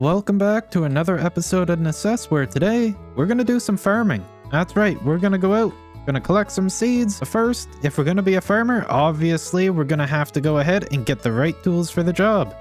Welcome back to another episode of Necesse, where today we're gonna do some farming. That's right, we're gonna go out, gonna collect some seeds. But first, if we're gonna be a farmer, obviously we're gonna have to go ahead and get the right tools for the job.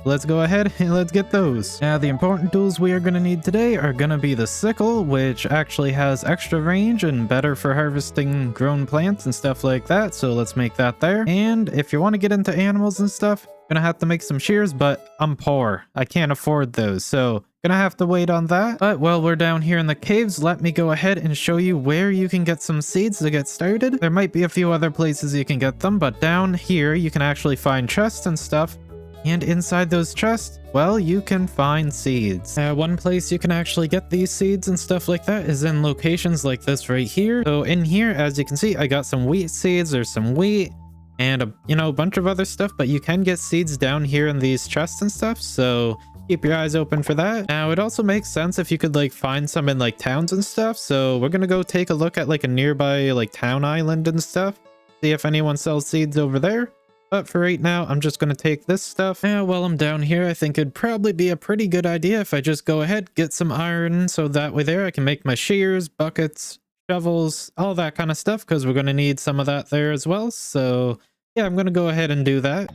Let's go ahead and let's get those. Now, the important tools we are gonna need today are gonna be the sickle, which actually has extra range and better for harvesting grown plants and stuff like that, so let's make that there. And if you want to get into animals and stuff, gonna have to make some shears, but I'm poor. I can't afford those, so gonna have to wait on that. But while we're down here in the caves, let me go ahead and show you where you can get some seeds to get started. There might be a few other places you can get them, but down here you can actually find chests and stuff. And inside those chests, well, you can find seeds. One place you can actually get these seeds and stuff like that is in locations like this right here. So in here, as you can see, I got some wheat seeds. There's some wheat and a bunch of other stuff, but you can get seeds down here in these chests and stuff, so keep your eyes open for that. Now, it also makes sense if you could find some in towns and stuff, so we're gonna go take a look at a nearby town island and stuff, see if anyone sells seeds over there. But for right now, I'm just gonna take this stuff. Now, while I'm down here, I think it'd probably be a pretty good idea if I just go ahead, get some iron, so that way there I can make my shears, buckets, shovels, all that kind of stuff, because we're gonna need some of that there as well. So yeah, I'm gonna go ahead and do that.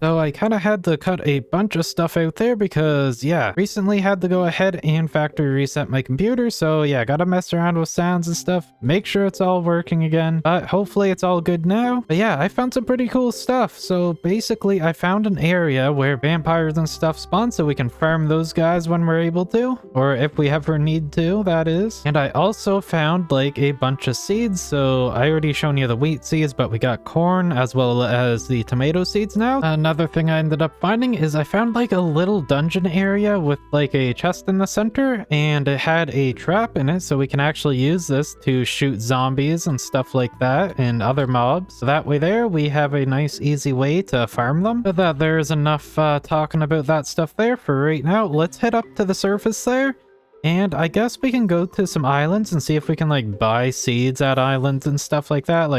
So I kind of had to cut a bunch of stuff out there because, yeah, recently had to go ahead and factory reset my computer. So yeah, gotta mess around with sounds and stuff, make sure it's all working again, but hopefully it's all good now. But yeah, I found some pretty cool stuff. So basically I found an area where vampires and stuff spawn, so we can farm those guys when we're able to, or if we ever need to, that is. And I also found a bunch of seeds. So I already shown you the wheat seeds, but we got corn as well as the tomato seeds now. Another thing I ended up finding is I found a little dungeon area with a chest in the center, and it had a trap in it, so we can actually use this to shoot zombies and stuff like that and other mobs. So that way there we have a nice easy way to farm them. But that there's enough talking about that stuff there for right now. Let's head up to the surface there, and I guess we can go to some islands and see if we can buy seeds at islands and stuff like that,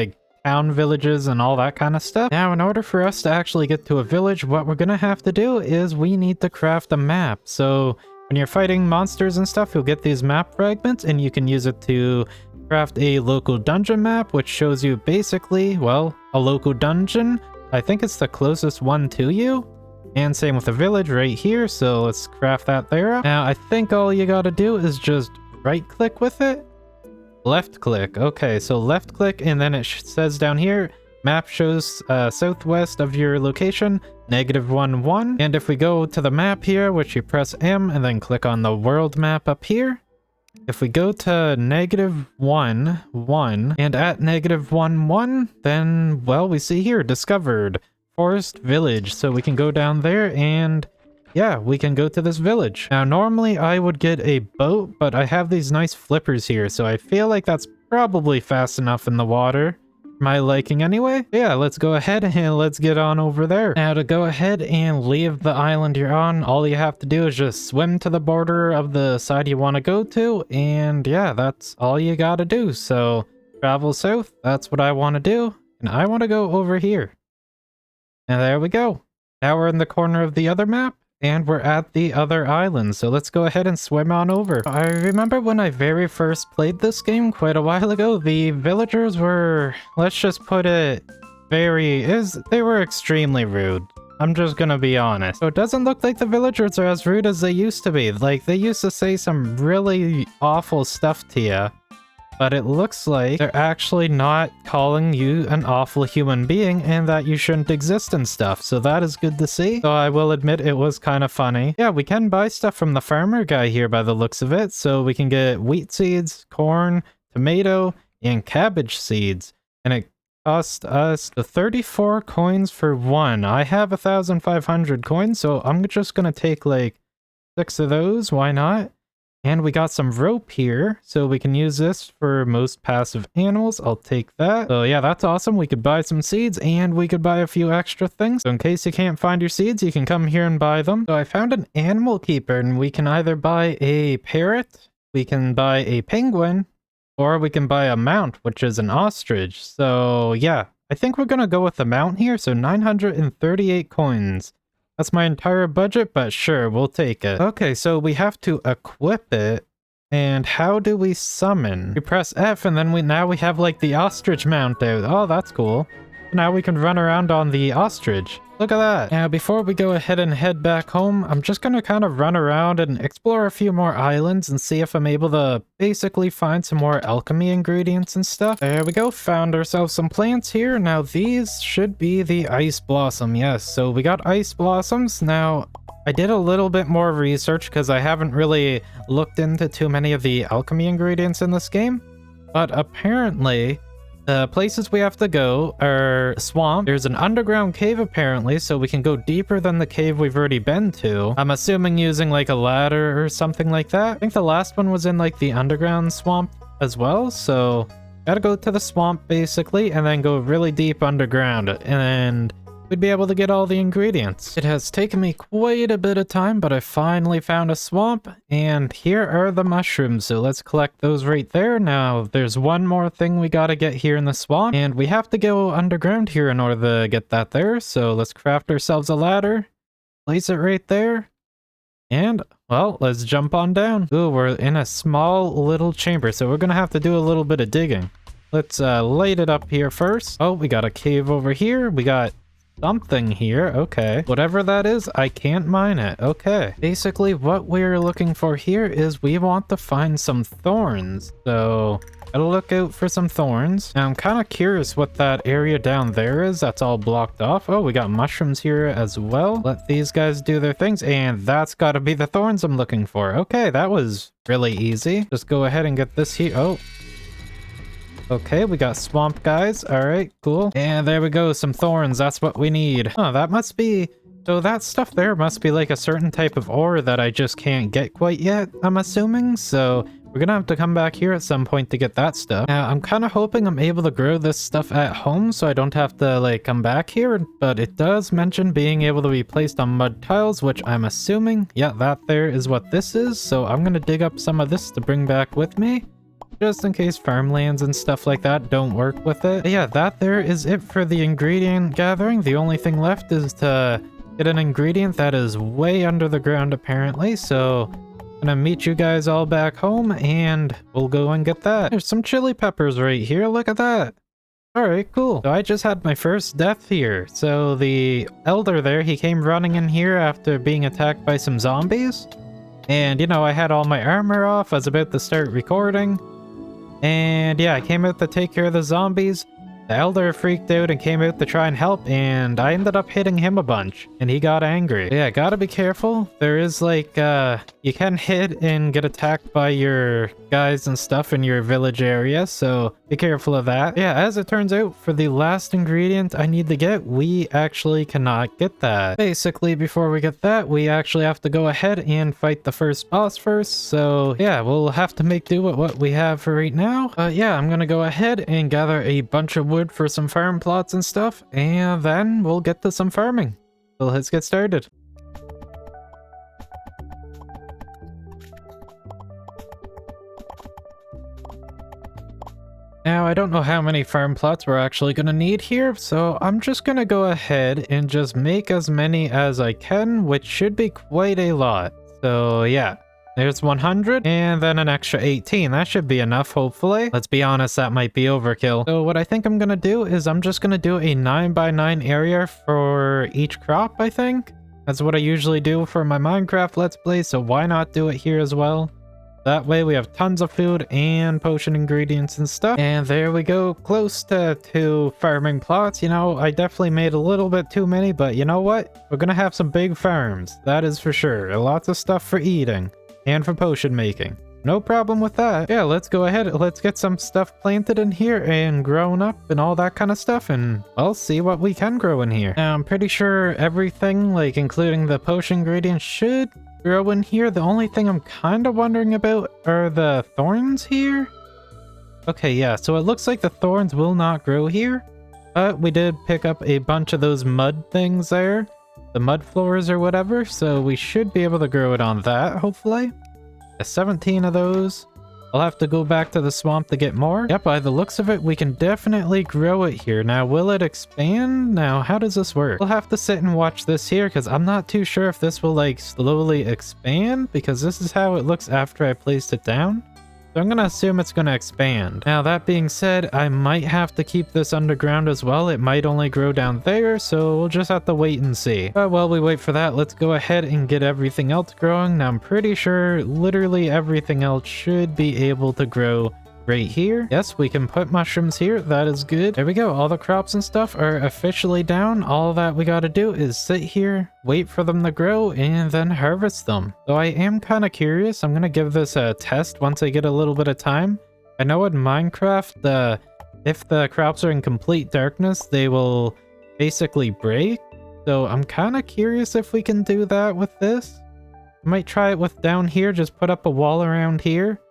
town villages and all that kind of stuff. Now, in order for us to actually get to a village, what we're gonna have to do is we need to craft a map. So when you're fighting monsters and stuff, you'll get these map fragments, and you can use it to craft a local dungeon map, which shows you basically, well, a local dungeon. I think it's the closest one to you. And same with the village right here, so let's craft that there. Now, I think all you gotta do is just right click with it. Left click. Okay, so left click, and then it says down here, map shows southwest of your location, -1, and if we go to the map here, which you press M and then click on the world map up here, if we go to -1, and at -1, then, well, we see here, discovered forest village, so we can go down there and yeah, we can go to this village. Now, normally I would get a boat, but I have these nice flippers here, so I feel like that's probably fast enough in the water. My liking anyway. Yeah, let's go ahead and let's get on over there. Now, to go ahead and leave the island you're on, all you have to do is just swim to the border of the side you want to go to, and yeah, that's all you gotta do. So travel south, that's what I want to do, and I want to go over here. And there we go. Now we're in the corner of the other map, and we're at the other island, so let's go ahead and swim on over. I remember when I very first played this game quite a while ago, the villagers were, let's just put it, they were extremely rude. I'm just gonna be honest. So it doesn't look like the villagers are as rude as they used to be. They used to say some really awful stuff to you. But it looks like they're actually not calling you an awful human being and that you shouldn't exist and stuff. So that is good to see. So I will admit it was kind of funny. Yeah, we can buy stuff from the farmer guy here by the looks of it. So we can get wheat seeds, corn, tomato, and cabbage seeds. And it cost us the 34 coins for one. I have 1,500 coins, so I'm just going to take 6 of those. Why not? And we got some rope here, so we can use this for most passive animals. I'll take that. So yeah, that's awesome. We could buy some seeds and we could buy a few extra things. So in case you can't find your seeds, you can come here and buy them. So I found an animal keeper, and we can either buy a parrot, we can buy a penguin, or we can buy a mount, which is an ostrich. So yeah, I think we're gonna go with the mount here. So 938 coins. That's my entire budget, but sure, we'll take it. Okay, so we have to equip it. And how do we summon? We press F, and then now we have like the ostrich mount out. Oh, that's cool. Now we can run around on the ostrich. Look at that. Now, before we go ahead and head back home, I'm just gonna kind of run around and explore a few more islands and see if I'm able to basically find some more alchemy ingredients and stuff. There we go. Found ourselves some plants here. Now, these should be the ice blossom. Yes, so we got ice blossoms. Now, I did a little bit more research because I haven't really looked into too many of the alchemy ingredients in this game. But apparently, the places we have to go are swamp. There's an underground cave apparently, so we can go deeper than the cave we've already been to. I'm assuming using like a ladder or something like that. I think the last one was in like the underground swamp as well, so gotta go to the swamp basically and then go really deep underground, and we'd be able to get all the ingredients. It has taken me quite a bit of time, but I finally found a swamp, and here are the mushrooms, so let's collect those right there. Now, there's one more thing we gotta get here in the swamp, and we have to go underground here in order to get that there, so let's craft ourselves a ladder, place it right there, and, well, let's jump on down. Ooh, we're in a small little chamber, so we're gonna have to do a little bit of digging. Let's light it up here first. Oh, we got a cave over here. We got something here. Okay, whatever that is, I can't mine it. Okay, basically what we're looking for here is we want to find some thorns, so gotta look out for some thorns. Now I'm kind of curious what that area down there is that's all blocked off. Oh, we got mushrooms here as well. Let these guys do their things, and that's got to be the thorns I'm looking for. Okay, that was really easy. Just go ahead and get this here. Oh, okay, we got swamp guys. All right, cool. And there we go, some thorns. That's what we need. Oh, that must be... So that stuff there must be like a certain type of ore that I just can't get quite yet, I'm assuming. So we're gonna have to come back here at some point to get that stuff. Now, I'm kind of hoping I'm able to grow this stuff at home so I don't have to like come back here. But it does mention being able to be placed on mud tiles, which I'm assuming, yeah, that there is what this is. So I'm gonna dig up some of this to bring back with me, just in case farmlands and stuff like that don't work with it. But yeah, that there is it for the ingredient gathering. The only thing left is to get an ingredient that is way under the ground apparently. So I'm gonna meet you guys all back home and we'll go and get that. There's some chili peppers right here. Look at that. All right, cool. So I just had my first death here. So the elder there, he came running in here after being attacked by some zombies. And you know, I had all my armor off. I was about to start recording. And yeah, I came out to take care of the zombies. The elder freaked out and came out to try and help, and I ended up hitting him a bunch, and he got angry. Yeah, gotta be careful. There is like, you can hit and get attacked by your guys and stuff in your village area, so be careful of that. Yeah, as it turns out, for the last ingredient I need to get, we actually cannot get that. Basically, before we get that, we actually have to go ahead and fight the first boss first, so yeah, we'll have to make do with what we have for right now. Yeah, I'm gonna go ahead and gather a bunch of wood for some farm plots and stuff, and then we'll get to some farming. So let's get started. Now, I don't know how many farm plots we're actually going to need here, so I'm just going to go ahead and just make as many as I can, which should be quite a lot. So yeah, there's 100 and then an extra 18. That should be enough, hopefully. Let's be honest, that might be overkill. So what I think I'm going to do is I'm just going to do a 9x9 area for each crop, I think. That's what I usually do for my Minecraft Let's Play, so why not do it here as well? That way we have tons of food and potion ingredients and stuff. And there we go, close to 2 farming plots. You know, I definitely made a little bit too many, but you know what? We're gonna have some big farms, that is for sure. Lots of stuff for eating and for potion making. No problem with that. Yeah, let's go ahead. Let's get some stuff planted in here and grown up and all that kind of stuff, and I'll see what we can grow in here. Now, I'm pretty sure everything, like including the potion ingredients, should grow in here. The only thing I'm kind of wondering about are the thorns here. Okay, yeah, so it looks like the thorns will not grow here, but we did pick up a bunch of those mud things there, the mud floors or whatever, so we should be able to grow it on that, hopefully. 17 of those. I'll have to go back to the swamp to get more. Yep, by the looks of it, we can definitely grow it here. Now, will it expand? Now, how does this work? We'll have to sit and watch this here, because I'm not too sure if this will, like, slowly expand, because this is how it looks after I placed it down. So I'm gonna assume it's gonna expand. Now, that being said, I might have to keep this underground as well. It might only grow down there, so we'll just have to wait and see. But while we wait for that, let's go ahead and get everything else growing. Now, I'm pretty sure literally everything else should be able to grow right here. Yes, we can put mushrooms here. That is good. There we go. All the crops and stuff are officially down. All that we gotta do is sit here, wait for them to grow, and then harvest them. So I am kind of curious. I'm gonna give this a test once I get a little bit of time. I know in Minecraft, if the crops are in complete darkness, they will basically break. So I'm kind of curious if we can do that with this. I might try it with down here. Just put up a wall around here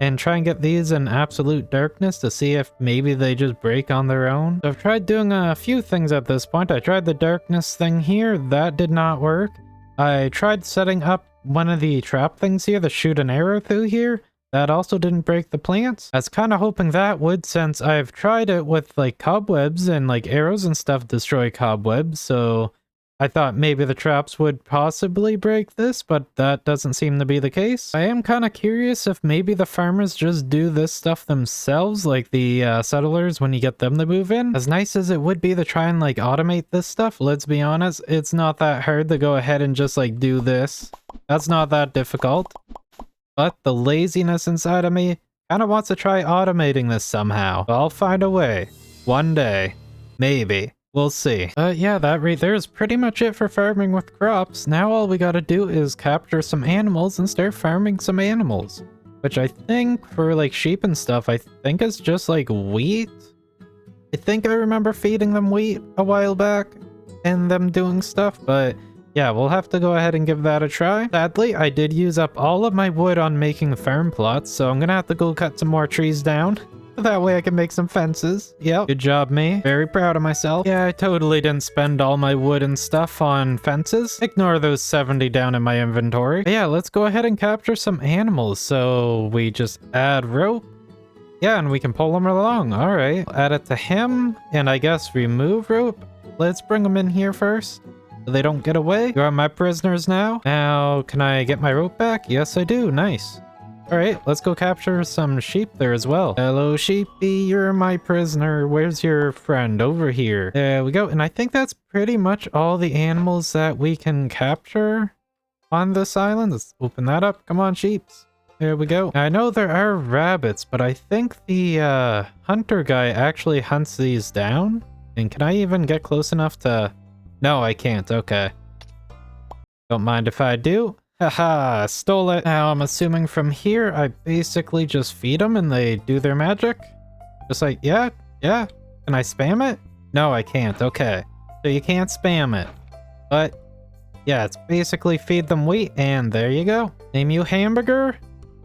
and try and get these in absolute darkness to see if maybe they just break on their own. So I've tried doing a few things at this point. I tried the darkness thing here. That did not work. I tried setting up one of the trap things here to shoot an arrow through here. That also didn't break the plants. I was kind of hoping that would, since I've tried it with like cobwebs and like arrows and stuff destroy cobwebs. So I thought maybe the traps would possibly break this, but that doesn't seem to be the case. I am kind of curious if maybe the farmers just do this stuff themselves, like the settlers when you get them to move in. As nice as it would be to try and like automate this stuff, let's be honest, it's not that hard to go ahead and just like do this. That's not that difficult. But the laziness inside of me kind of wants to try automating this somehow. I'll find a way. One day. Maybe. We'll see. Yeah, that right there is pretty much it for farming with crops. Now all we gotta do is capture some animals and start farming some animals. Which I think for like sheep and stuff, I think it's just like wheat. I think I remember feeding them wheat a while back and them doing stuff, but yeah, we'll have to go ahead and give that a try. Sadly, I did use up all of my wood on making farm plots, so I'm gonna have to go cut some more trees down. That way I can make some fences. Yep. Good job, me. Very proud of myself. Yeah, I totally didn't spend all my wood and stuff on fences. Ignore those 70 down in my inventory. But yeah, let's go ahead and capture some animals. So we just add rope. Yeah, and we can pull them along. All right. Add it to him. And I guess remove rope. Let's bring them in here first, so they don't get away. You are my prisoners now. Now, can I get my rope back? Yes, I do. Nice. Alright, let's go capture some sheep there as well. Hello, sheepy, you're my prisoner. Where's your friend? Over here. There we go. And I think that's pretty much all the animals that we can capture on this island. Let's open that up. Come on, sheeps. There we go. Now, I know there are rabbits, but I think the hunter guy actually hunts these down. And can I even get close enough to... No, I can't. Okay. Don't mind if I do. Haha, stole it. Now, I'm assuming from here, I basically just feed them and they do their magic. Just like, yeah. Can I spam it? No, I can't. Okay. So you can't spam it. But, yeah, it's basically feed them wheat and there you go. Name you hamburger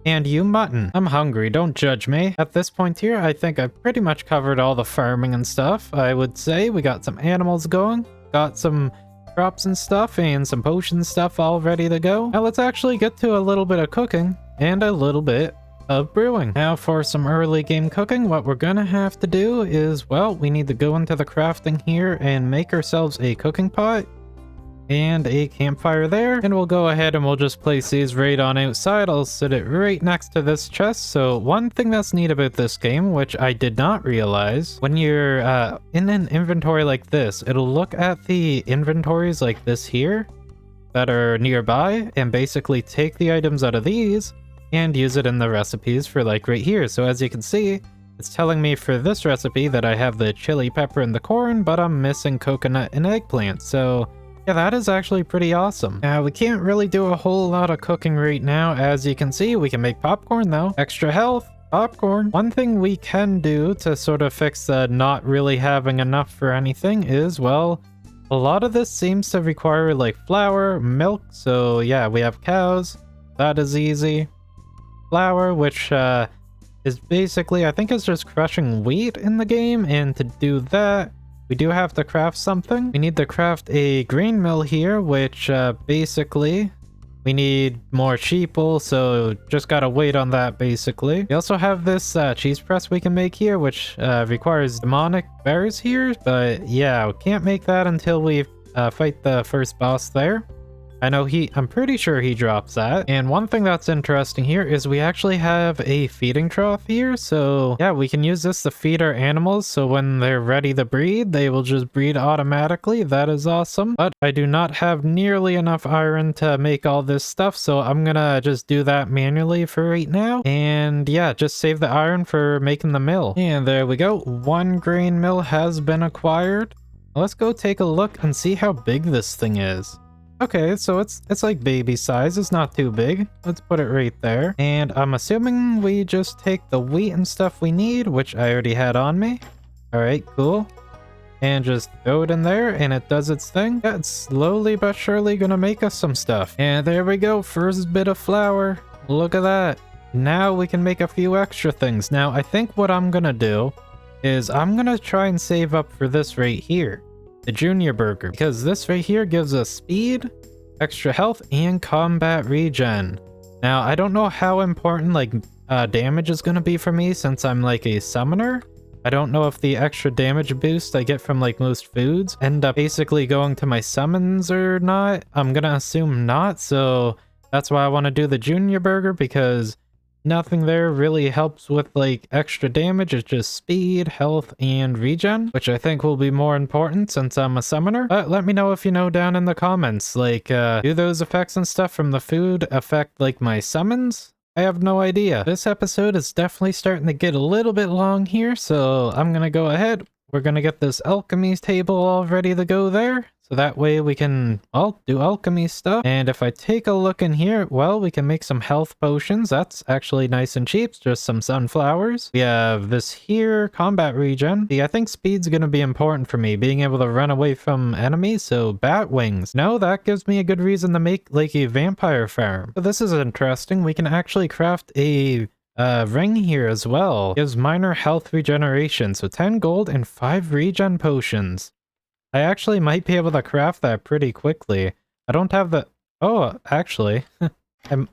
and you mutton. I'm hungry, don't judge me. At this point here, I think I've pretty much covered all the farming and stuff. I would say we got some animals going. Got some crops and stuff and some potion stuff all ready to go. Now let's actually get to a little bit of cooking and a little bit of brewing. Now for some early game cooking, what we're gonna have to do is, well, we need to go into the crafting here and make ourselves a cooking pot and a campfire there. And we'll go ahead and we'll just place these right on outside. I'll sit it right next to this chest. So one thing that's neat about this game, which I did not realize, when you're in an inventory like this, it'll look at the inventories like this here that are nearby and basically take the items out of these and use it in the recipes for like right here. So as you can see, it's telling me for this recipe that I have the chili pepper and the corn, but I'm missing coconut and eggplant. So yeah, that is actually pretty awesome. Now, we can't really do a whole lot of cooking right now. As you can see, we can make popcorn though. Extra health, popcorn. One thing we can do to sort of fix the not really having enough for anything is, well, A lot of this seems to require like flour, milk, so yeah, we have cows. That is easy. Flour, which is basically, I think it's just crushing wheat in the game, and to do that, we do have to craft something. We need to craft a grain mill here, which basically we need more sheeple, so just gotta wait on that basically. We also have this cheese press we can make here, which requires demonic bears here, but yeah, we can't make that until we fight the first boss there. I know I'm pretty sure he drops that. And one thing that's interesting here is we actually have a feeding trough here. So yeah, we can use this to feed our animals. So when they're ready to breed, they will just breed automatically. That is awesome. But I do not have nearly enough iron to make all this stuff. So I'm gonna just do that manually for right now. And yeah, just save the iron for making the mill. And there we go. One grain mill has been acquired. Let's go take a look and see how big this thing is. Okay, so it's like baby size. It's not too big. Let's put it right there. And I'm assuming we just take the wheat and stuff we need, which I already had on me. All right, cool. And just throw it in there and it does its thing. Yeah, it's slowly but surely gonna make us some stuff. And there we go, first bit of flour. Look at that. Now we can make a few extra things. Now, I think what I'm gonna do is I'm gonna try and save up for this right here. The junior burger, because this right here gives us speed, extra health, and combat regen. Now, I don't know how important like damage is going to be for me since I'm like a summoner. I don't know if the extra damage boost I get from like most foods end up basically going to my summons or not. I'm gonna assume not, so that's why I want to do the junior burger, because nothing there really helps with like extra damage. It's just speed, health, and regen, which I think will be more important since I'm a summoner. But let me know if you know down in the comments, like do those effects and stuff from the food affect like my summons? I have no idea. This episode is definitely starting to get a little bit long here, so I'm gonna go ahead. We're gonna get this alchemy table all ready to go there. So that way we can, well, do alchemy stuff. And if I take a look in here, well, we can make some health potions. That's actually nice and cheap, just some sunflowers. We have this here, combat regen. See, I think speed's gonna be important for me, being able to run away from enemies, so bat wings. No, that gives me a good reason to make like a vampire farm. So this is interesting. We can actually craft a ring here as well. Gives minor health regeneration, so 10 gold and 5 regen potions. I actually might be able to craft that pretty quickly. I don't have the... Oh, actually,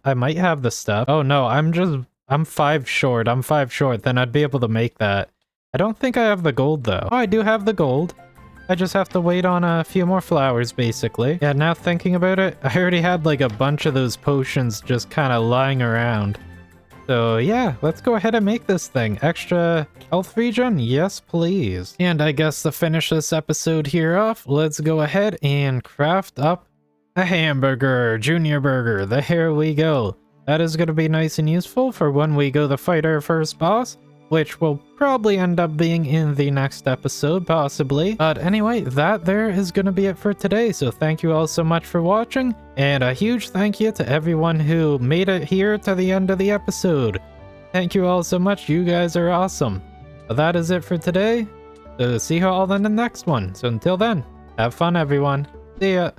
I might have the stuff. Oh no, I'm 5 short. I'm 5 short, then I'd be able to make that. I don't think I have the gold though. Oh, I do have the gold. I just have to wait on a few more flowers, basically. Yeah, now thinking about it, I already had like a bunch of those potions just kind of lying around. So yeah, let's go ahead and make this thing. Extra health regen? Yes, please. And I guess to finish this episode here off, let's go ahead and craft up a hamburger, junior burger. There we go. That is going to be nice and useful for when we go to fight our first boss, which will probably end up being in the next episode, possibly. But anyway, that there is going to be it for today. So thank you all so much for watching, and a huge thank you to everyone who made it here to the end of the episode. Thank you all so much. You guys are awesome. But that is it for today. So see you all in the next one. So until then, have fun, everyone. See ya.